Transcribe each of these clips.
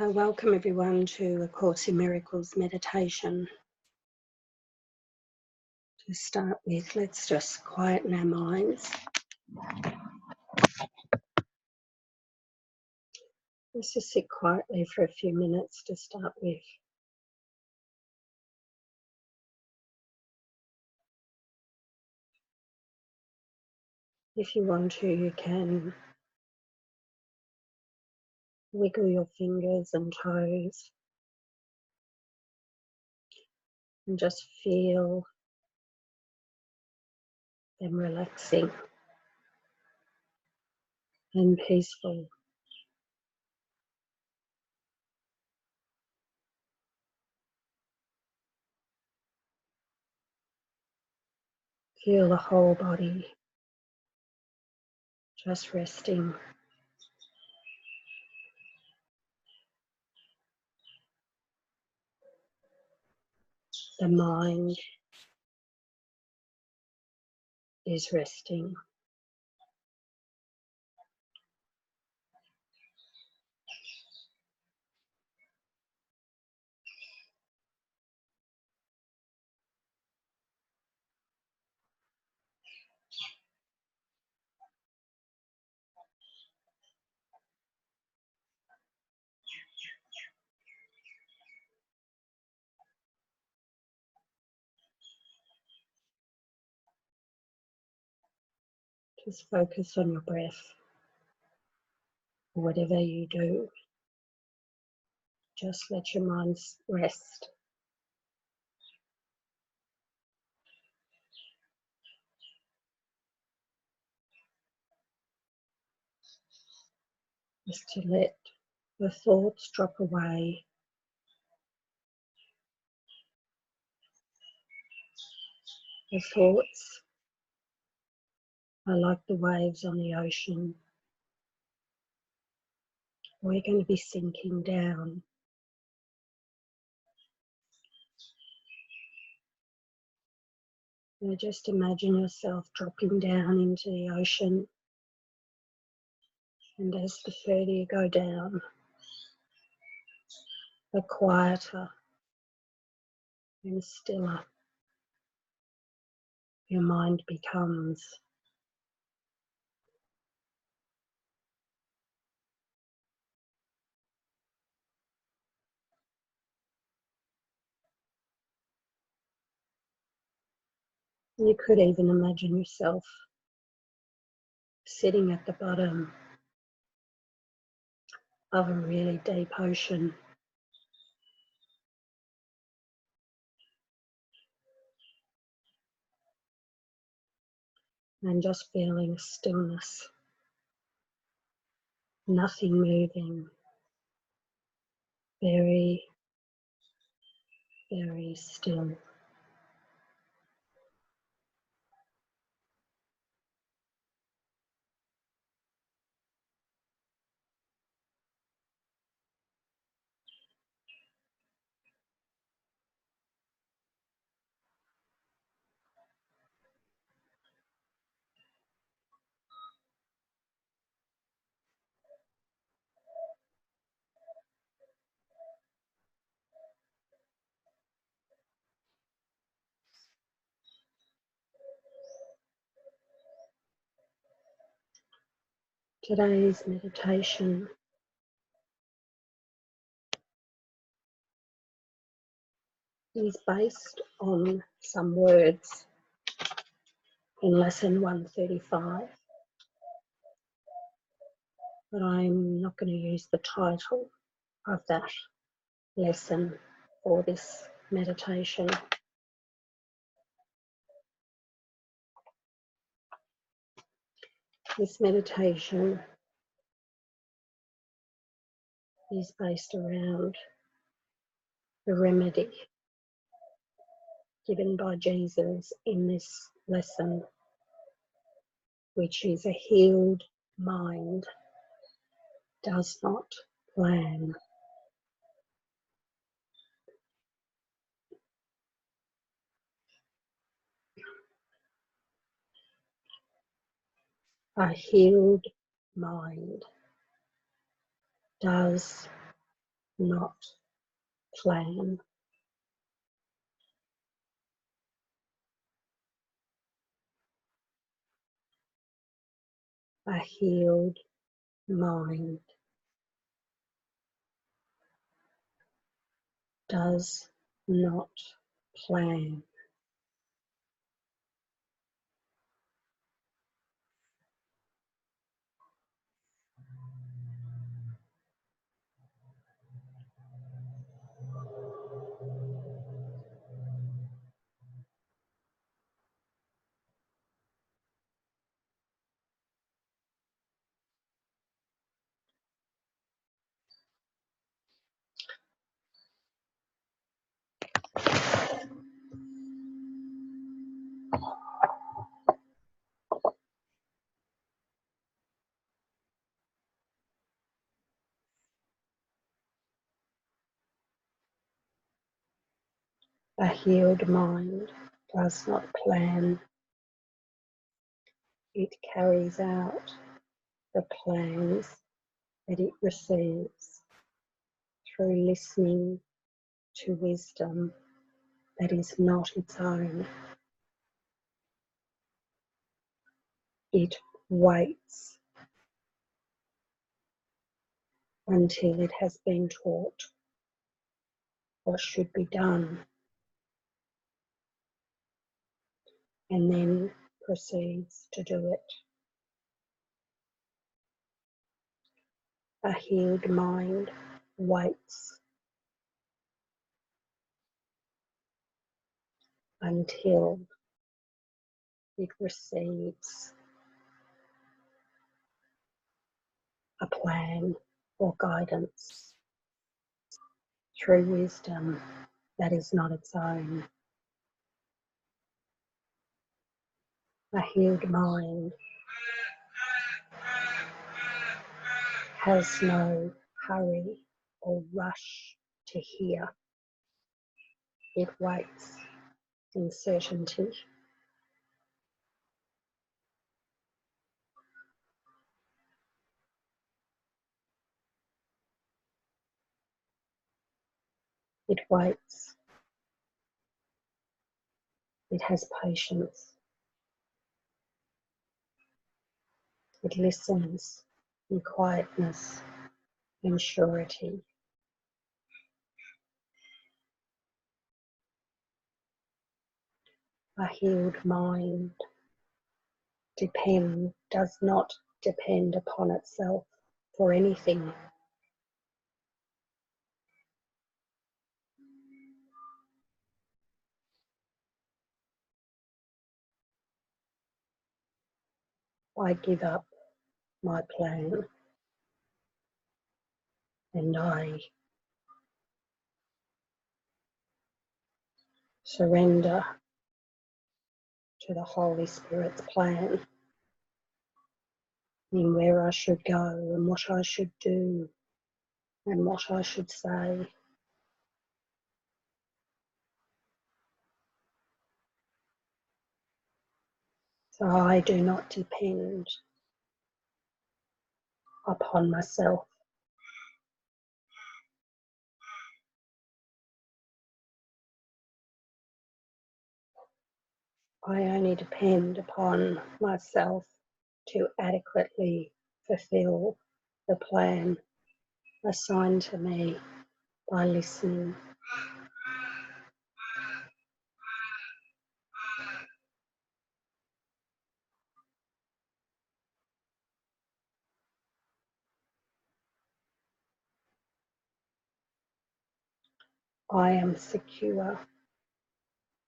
So welcome everyone to A Course in Miracles meditation. To start with, let's just quieten our minds. Let's just sit quietly for a few minutes to start with. If you want to, you can wiggle your fingers and toes and just feel them relaxing and peaceful. Feel the whole body just resting. The mind is resting. Just focus on your breath. Whatever you do, just let your mind rest. Just to let the thoughts drop away. The thoughts are like the waves on the ocean. We're going to be sinking down. Now just imagine yourself dropping down into the ocean. And as the further you go down, the quieter and stiller your mind becomes. You could even imagine yourself sitting at the bottom of a really deep ocean. And just feeling stillness. Nothing moving. Very, very still. Today's meditation is based on some words in lesson 135, but I'm not going to use the title of that lesson for this meditation. This meditation is based around the remedy given by Jesus in this lesson, which is a healed mind does not plan. A healed mind does not plan. A healed mind does not plan. A healed mind does not plan. It carries out the plans that it receives through listening to wisdom that is not its own. It waits until it has been taught what should be done, and then proceeds to do it. A healed mind waits until it receives a plan or guidance through wisdom that is not its own. A healed mind has no hurry or rush to hear. It waits in certainty. It waits. It has patience. It listens in quietness and surety. A healed mind does not depend upon itself for anything. I give up my plan and I surrender to the Holy Spirit's plan in where I should go and what I should do and what I should say. So I do not depend upon myself. I only depend upon myself to adequately fulfill the plan assigned to me by listening. I am secure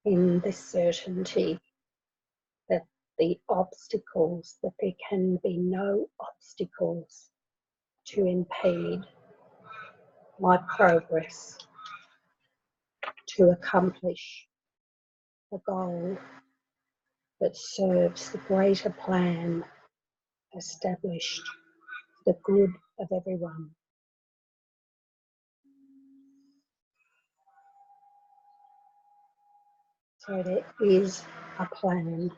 in the certainty that that there can be no obstacles to impede my progress to accomplish the goal that serves the greater plan established for the good of everyone. So there is a plan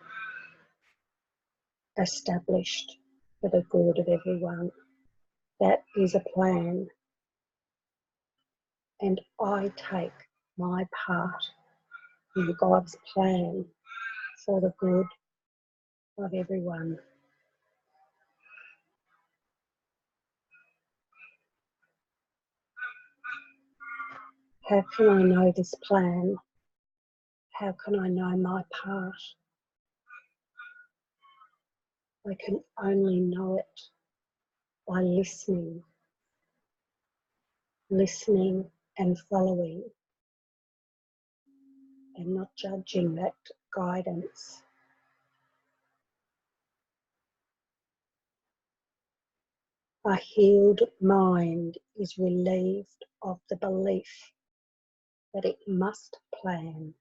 established for the good of everyone. That is a plan and I take my part in God's plan for the good of everyone. How can I know this plan? How can I know my part? I can only know it by listening and following, and not judging that guidance. A healed mind is relieved of the belief that it must plan,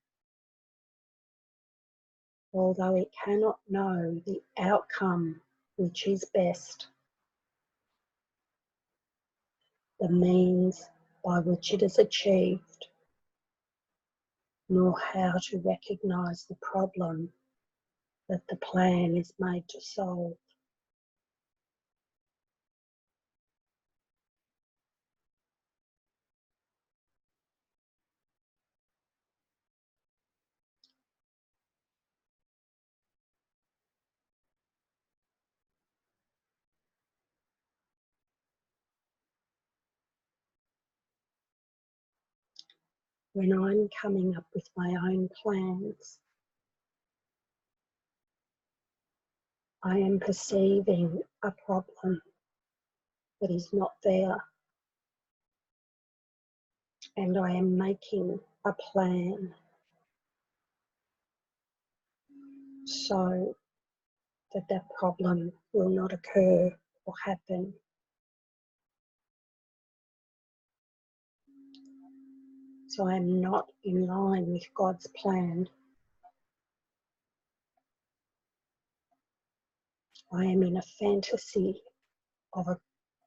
although it cannot know the outcome which is best, the means by which it is achieved, nor how to recognise the problem that the plan is made to solve. When I'm coming up with my own plans, I am perceiving a problem that is not there, and I am making a plan so that that problem will not occur or happen. So I am not in line with God's plan. I am in a fantasy of a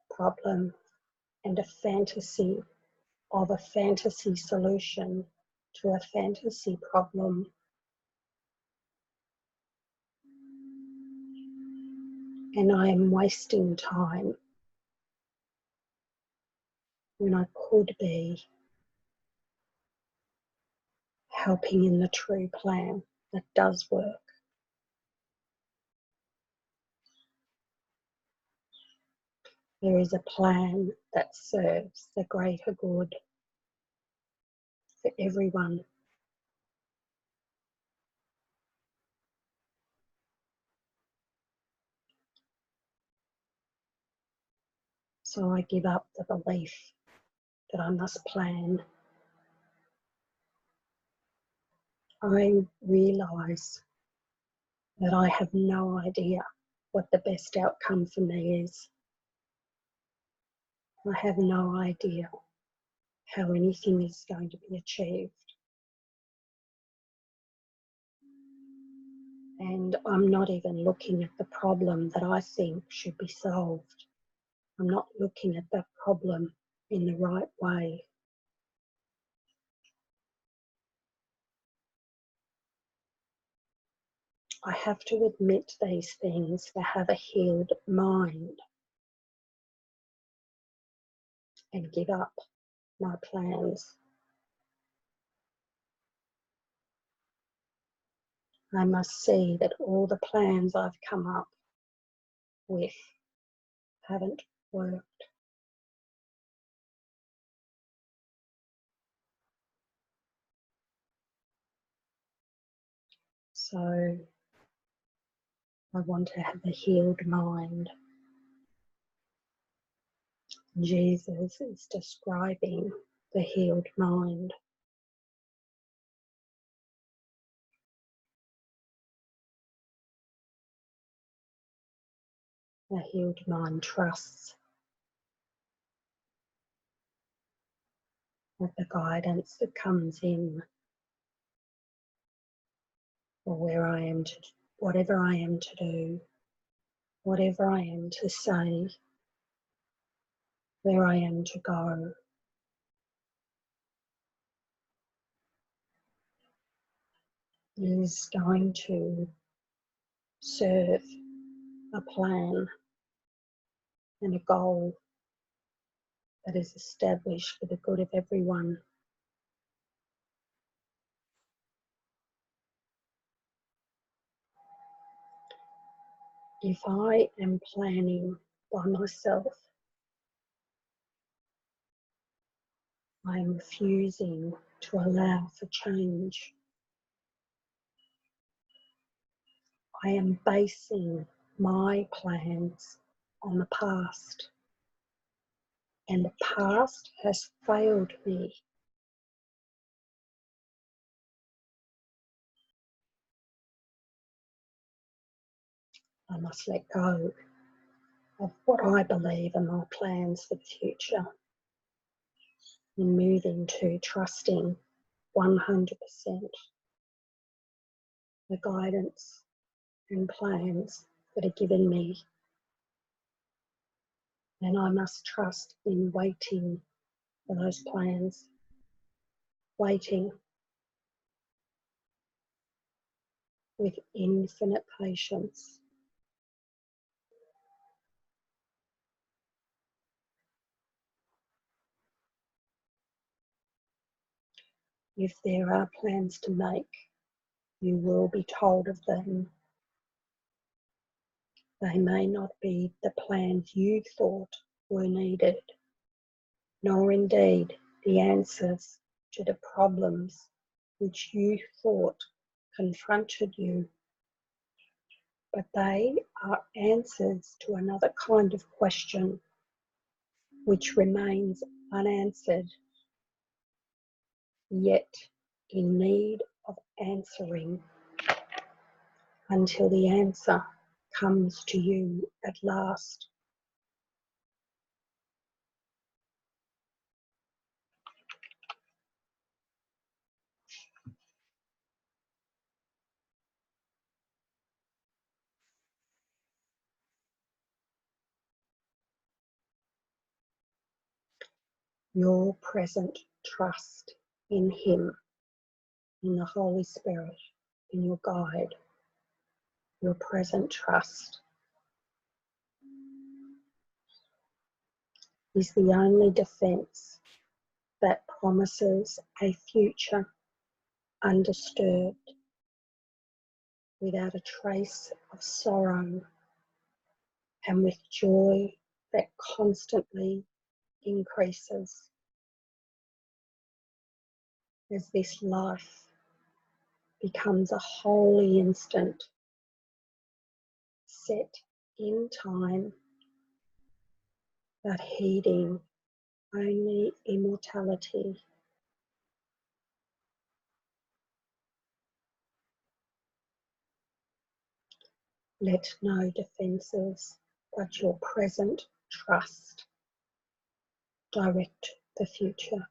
problem and a fantasy of a fantasy solution to a fantasy problem. And I am wasting time when I could be helping in the true plan that does work. There is a plan that serves the greater good for everyone. So I give up the belief that I must plan. I realise that I have no idea what the best outcome for me is. I have no idea how anything is going to be achieved. And I'm not even looking at the problem that I think should be solved. I'm not looking at that problem in the right way. I have to admit these things to have a healed mind and give up my plans. I must see that all the plans I've come up with haven't worked. So I want to have a healed mind. Jesus is describing the healed mind. A healed mind trusts that the guidance that comes in, or where I am to, whatever I am to do, whatever I am to say, where I am to go, is going to serve a plan and a goal that is established for the good of everyone. If I am planning by myself, I am refusing to allow for change. I am basing my plans on the past, and the past has failed me. I must let go of what I believe are my plans for the future and move into trusting 100% the guidance and plans that are given me. And I must trust in waiting for those plans, waiting with infinite patience. If there are plans to make, you will be told of them. They may not be the plans you thought were needed, nor indeed the answers to the problems which you thought confronted you, but they are answers to another kind of question which remains unanswered, yet in need of answering until the answer comes to you at last. Your present trust in Him, in the Holy Spirit, in your guide, your present trust is the only defense that promises a future undisturbed, without a trace of sorrow, and with joy that constantly increases as this life becomes a holy instant set in time, but heeding only immortality. Let no defences but your present trust direct the future,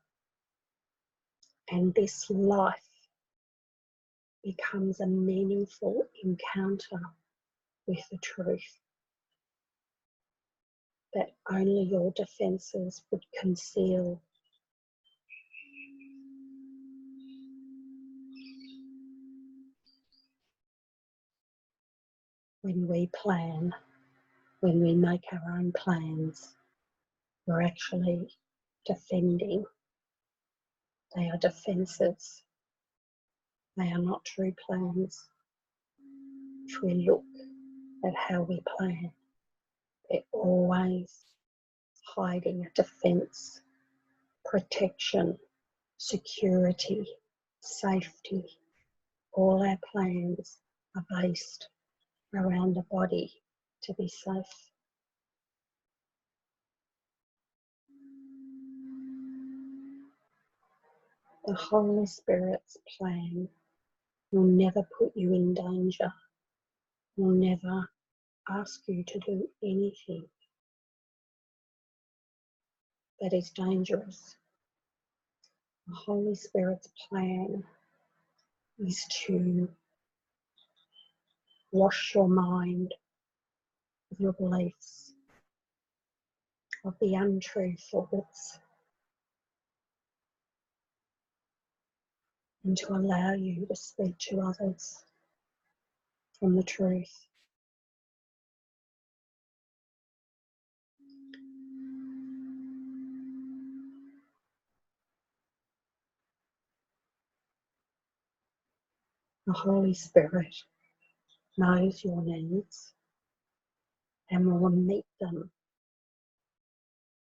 and this life becomes a meaningful encounter with the truth that only your defences would conceal. When we plan, when we make our own plans, we're actually defending. They are defences. They are not true plans. If we look at how we plan, they're always hiding a defence, protection, security, safety. All our plans are based around the body to be safe. The Holy Spirit's plan will never put you in danger, will never ask you to do anything that is dangerous. The Holy Spirit's plan is to wash your mind of your beliefs, of the untrue thoughts, and to allow you to speak to others from the truth. The Holy Spirit knows your needs and will meet them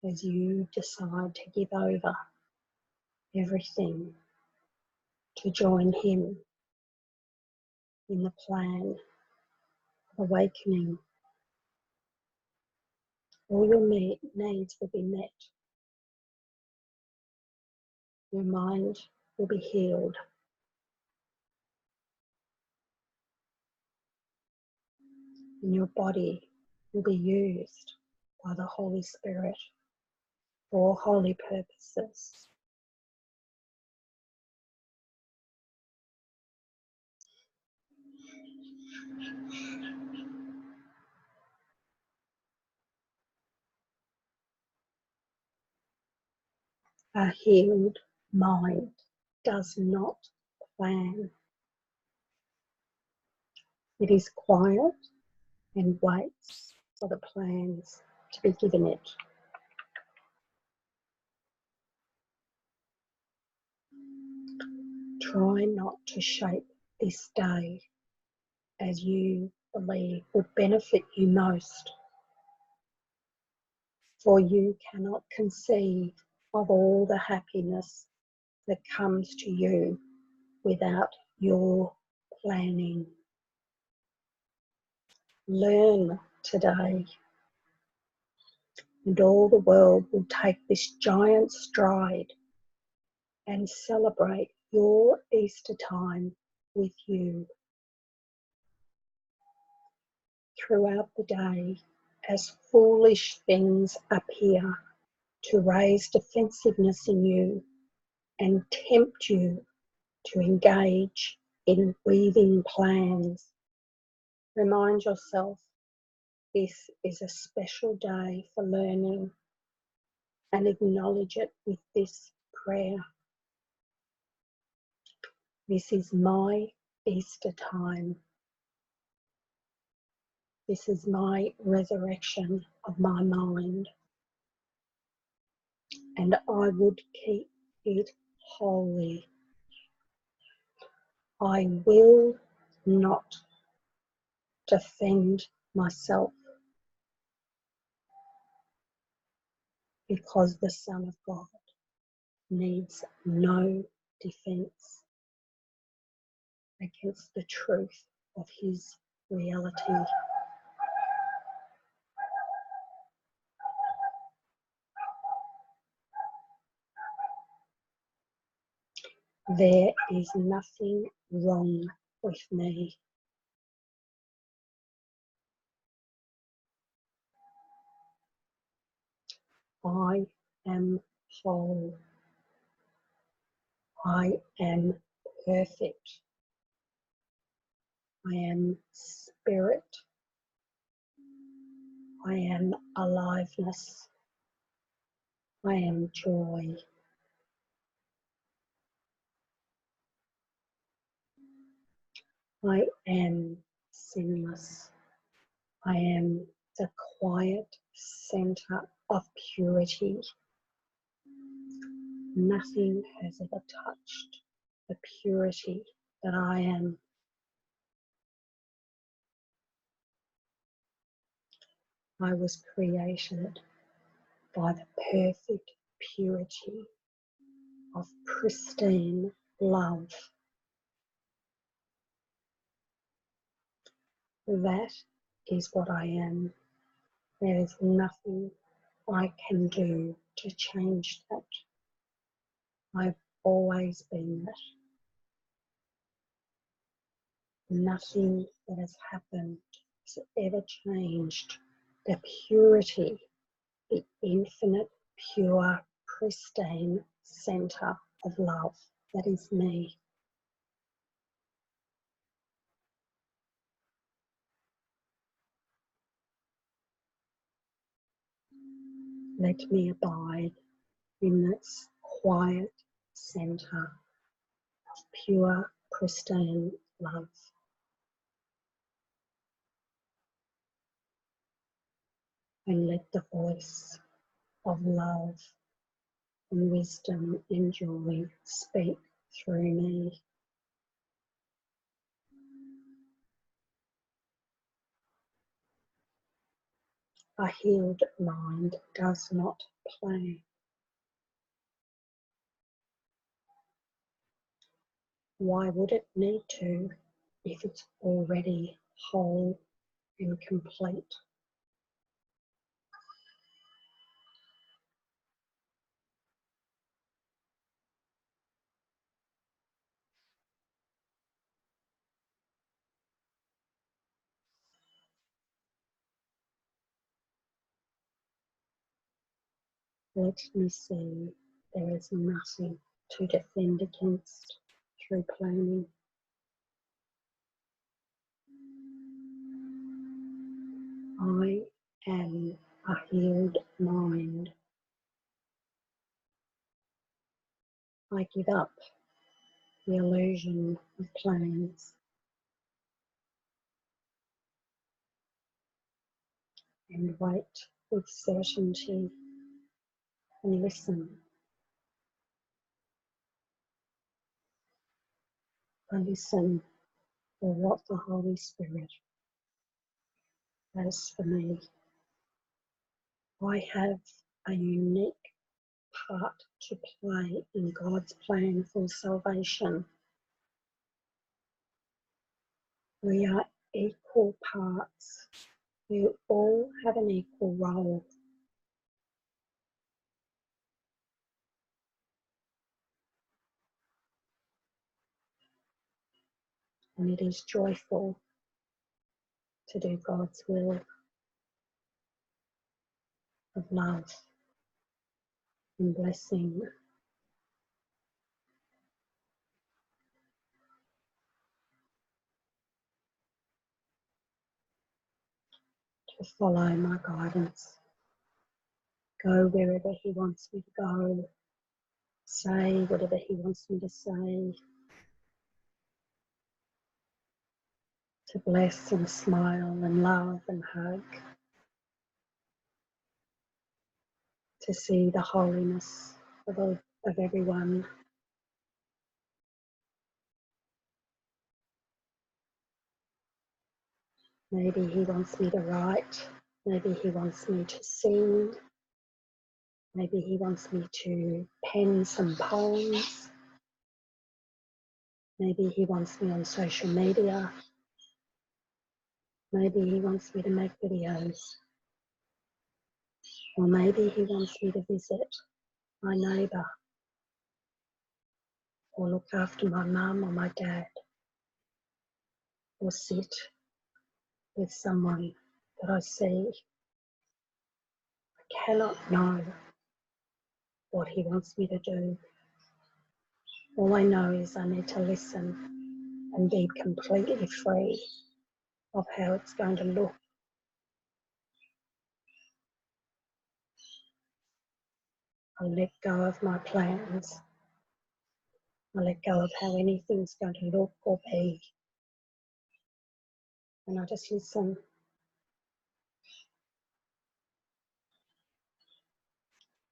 as you decide to give over everything to join Him in the plan of awakening. All your needs will be met. Your mind will be healed. And your body will be used by the Holy Spirit for holy purposes. A healed mind does not plan. It is quiet and waits for the plans to be given it. Try not to shape this day as you believe would benefit you most, for you cannot conceive of all the happiness that comes to you without your planning. Learn today, and all the world will take this giant stride and celebrate your Easter time with you. Throughout the day, as foolish things appear to raise defensiveness in you and tempt you to engage in weaving plans, remind yourself this is a special day for learning, and acknowledge it with this prayer. This is my Easter time. This is my resurrection of my mind, and I would keep it holy. I will not defend myself, because the Son of God needs no defense against the truth of His reality. There is nothing wrong with me. I am whole. I am perfect. I am spirit. I am aliveness. I am joy. I am sinless. I am the quiet center of purity. Nothing has ever touched the purity that I am. I was created by the perfect purity of pristine love. That is what I am. There is nothing I can do to change that. I've always been that. Nothing that has happened has ever changed the purity, the infinite, pure, pristine center of love that is me. Let me abide in this quiet center of pure, pristine love. And let the voice of love and wisdom and joy speak through me. A healed mind does not plan. Why would it need to if it's already whole and complete? Let me see, there is nothing to defend against through planning. I am a healed mind. I give up the illusion of plans and wait with certainty and listen. I listen for what the Holy Spirit has for me. I have a unique part to play in God's plan for salvation. We are equal parts. We all have an equal role. And it is joyful to do God's will of love and blessing. To follow my guidance. Go wherever He wants me to go. Say whatever He wants me to say. To bless and smile and love and hug. To see the holiness of everyone. Maybe He wants me to write. Maybe He wants me to sing. Maybe He wants me to pen some poems. Maybe He wants me on social media. Maybe He wants me to make videos. Or maybe He wants me to visit my neighbour. Or look after my mum or my dad. Or sit with someone that I see. I cannot know what He wants me to do. All I know is I need to listen and be completely free of how it's going to look. I let go of my plans. I let go of how anything's going to look or be. And I just listen.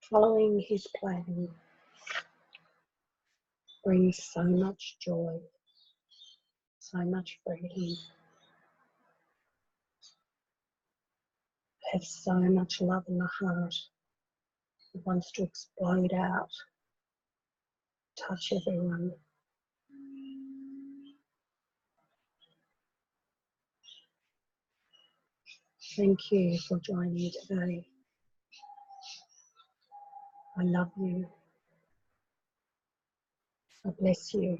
Following His plan brings so much joy, so much freedom. I have so much love in the heart. It wants to explode out, touch everyone. Thank you for joining me today. I love you. I bless you.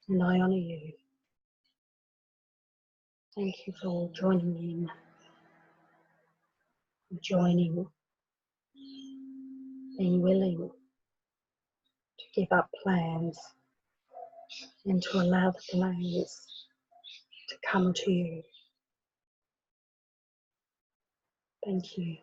And I honour you. Thank you for joining in, joining, being willing to give up plans and to allow the plans to come to you. Thank you.